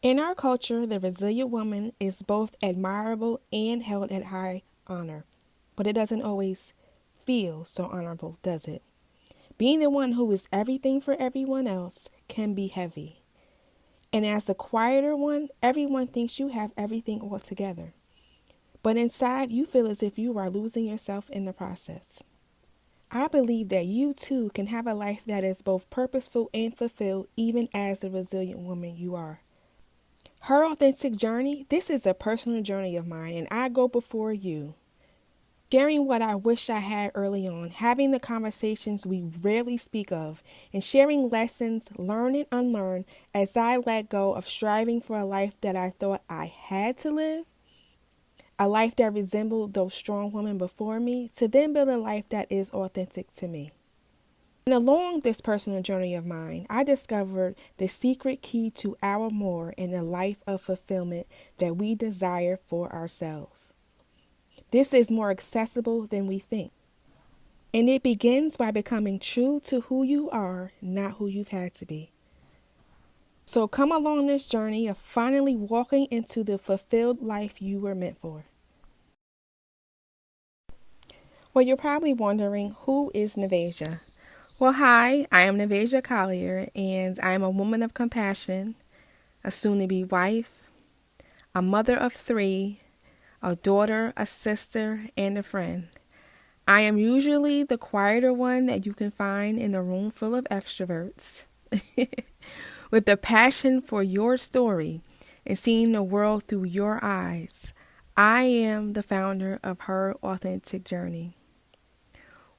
In our culture, the resilient woman is both admirable and held at high honor, but it doesn't always feel so honorable, does it? Being the one who is everything for everyone else can be heavy. And as the quieter one, everyone thinks you have everything all together. But inside, you feel as if you are losing yourself in the process. I believe that you too can have a life that is both purposeful and fulfilled, even as the resilient woman you are. Her authentic journey, this is a personal journey of mine, and I go before you, sharing what I wish I had early on, having the conversations we rarely speak of, and sharing lessons, learn and unlearn, as I let go of striving for a life that I thought I had to live, a life that resembled those strong women before me, to then build a life that is authentic to me. And along this personal journey of mine, I discovered the secret key to our more in the life of fulfillment that we desire for ourselves. This is more accessible than we think. And it begins by becoming true to who you are, not who you've had to be. So come along this journey of finally walking into the fulfilled life you were meant for. Well, you're probably wondering, who is Navasia? Well, hi, I am Navasia Collier, and I am a woman of compassion, a soon-to-be wife, a mother of 3, a daughter, a sister, and a friend. I am usually the quieter one that you can find in a room full of extroverts, with a passion for your story and seeing the world through your eyes. I am the founder of Her Authentic Journey,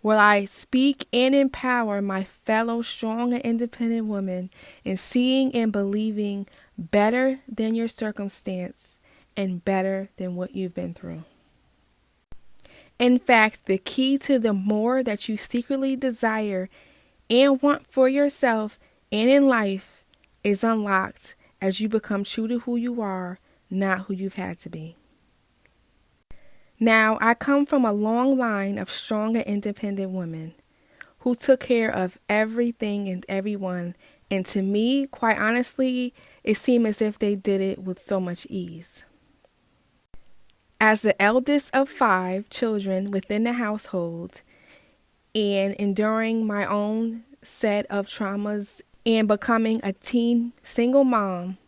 where I speak and empower my fellow strong and independent women in seeing and believing better than your circumstance and better than what you've been through. In fact, the key to the more that you secretly desire and want for yourself and in life is unlocked as you become true to who you are, not who you've had to be. Now, I come from a long line of strong and independent women who took care of everything and everyone, and to me, quite honestly, it seemed as if they did it with so much ease. As the eldest of 5 children within the household, and enduring my own set of traumas and becoming a teen single mom,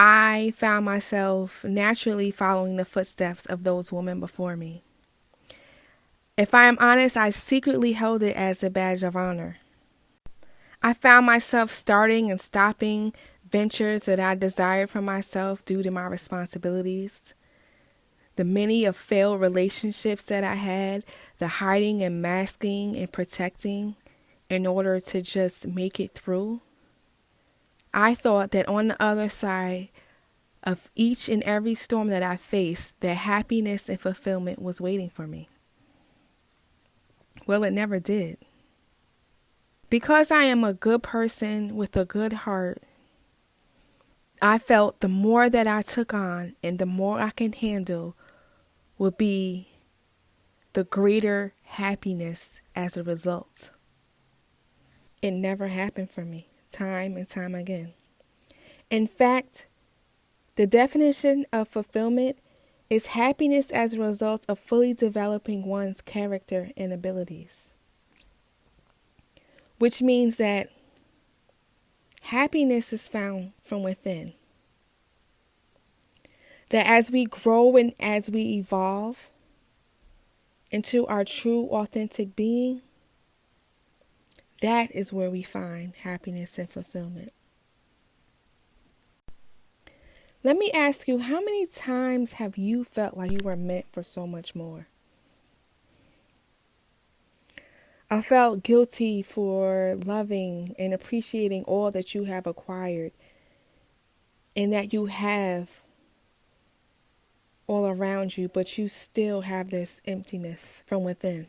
I found myself naturally following the footsteps of those women before me. If I am honest, I secretly held it as a badge of honor. I found myself starting and stopping ventures that I desired for myself due to my responsibilities. The many of failed relationships that I had, the hiding and masking and protecting in order to just make it through. I thought that on the other side of each and every storm that I faced, that happiness and fulfillment was waiting for me. Well, it never did. Because I am a good person with a good heart, I felt the more that I took on and the more I can handle would be the greater happiness as a result. It never happened for me, time and time again. In fact, the definition of fulfillment is happiness as a result of fully developing one's character and abilities. Which means that happiness is found from within. That as we grow and as we evolve into our true authentic being, that is where we find happiness and fulfillment. Let me ask you, how many times have you felt like you were meant for so much more? I felt guilty for loving and appreciating all that you have acquired and that you have all around you, but you still have this emptiness from within.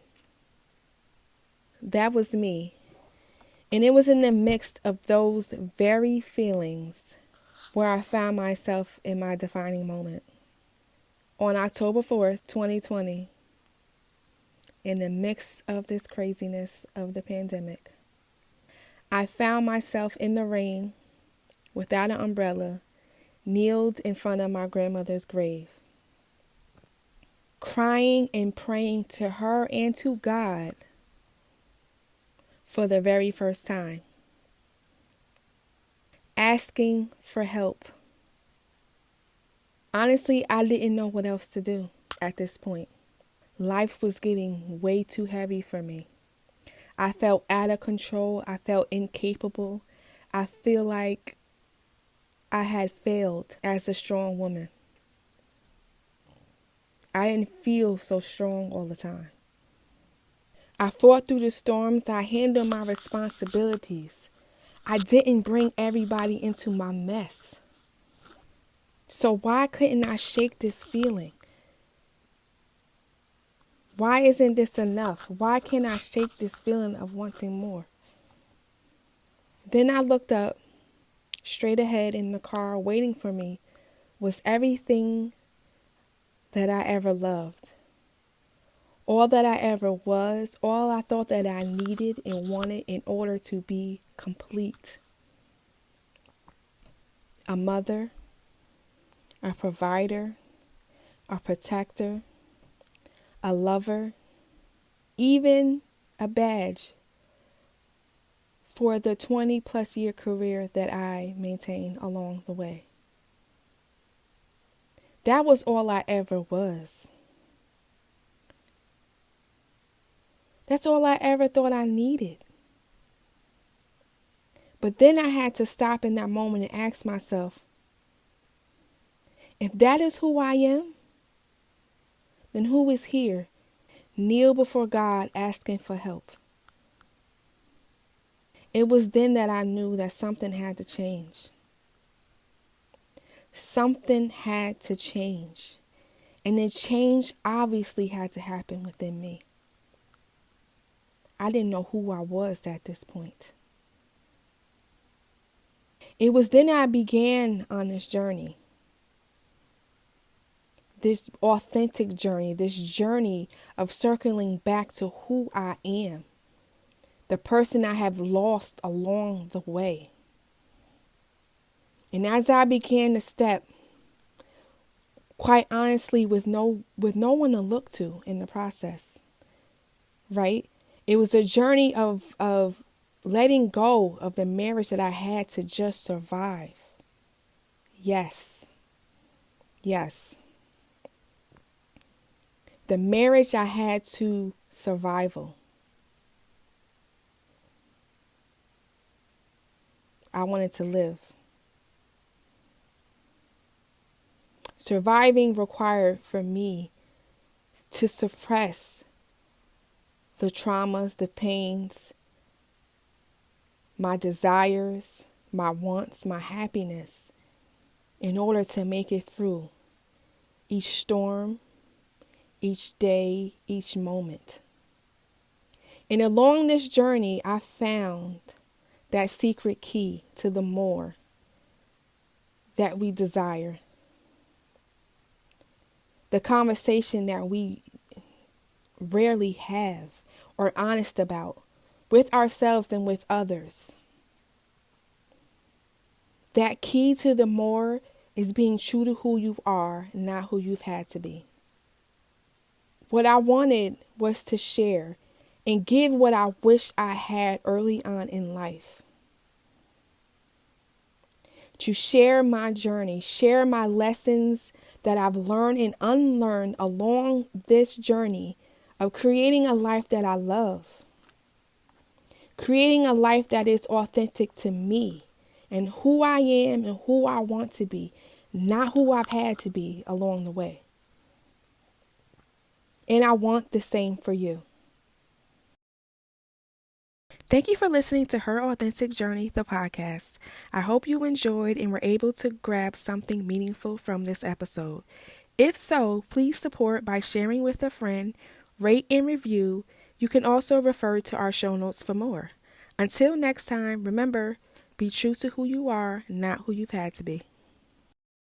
That was me. And it was in the midst of those very feelings where I found myself in my defining moment. On October 4th, 2020, in the midst of this craziness of the pandemic, I found myself in the rain without an umbrella kneeled in front of my grandmother's grave, crying and praying to her and to God for the very first time, asking for help. Honestly, I didn't know what else to do at this point. Life was getting way too heavy for me. I felt out of control. I felt incapable. I feel like I had failed as a strong woman. I didn't feel so strong all the time. I fought through the storms. I handled my responsibilities. I didn't bring everybody into my mess. So why couldn't I shake this feeling? Why isn't this enough? Why can't I shake this feeling of wanting more? Then I looked up. Straight ahead in the car waiting for me was everything that I ever loved. All that I ever was, all I thought that I needed and wanted in order to be complete. A mother, a provider, a protector, a lover, even a badge for the 20 plus year career that I maintained along the way. That was all I ever was. That's all I ever thought I needed. But then I had to stop in that moment and ask myself, if that is who I am, then who is here, kneel before God asking for help? It was then that I knew that something had to change. Something had to change. And the change obviously had to happen within me. I didn't know who I was at this point. It was then I began on this journey. This authentic journey, this journey of circling back to who I am, the person I have lost along the way. And as I began to step, quite honestly, with no one to look to in the process, right? It was a journey of letting go of the marriage that I had to just survive. Yes. The marriage I had to survival. I wanted to live. Surviving required for me to suppress the traumas, the pains, my desires, my wants, my happiness, in order to make it through each storm, each day, each moment. And along this journey, I found that secret key to the more that we desire. The conversation that we rarely have or honest about with ourselves and with others. That key to the more is being true to who you are, not who you've had to be. What I wanted was to share and give what I wish I had early on in life. To share my journey, share my lessons that I've learned and unlearned along this journey of creating a life that I love. Creating a life that is authentic to me and who I am and who I want to be, not who I've had to be along the way. And I want the same for you. Thank you for listening to Her Authentic Journey, the podcast. I hope you enjoyed and were able to grab something meaningful from this episode. If so, please support by sharing with a friend, rate and review. You can also refer to our show notes for more. Until next time, remember, be true to who you are, not who you've had to be.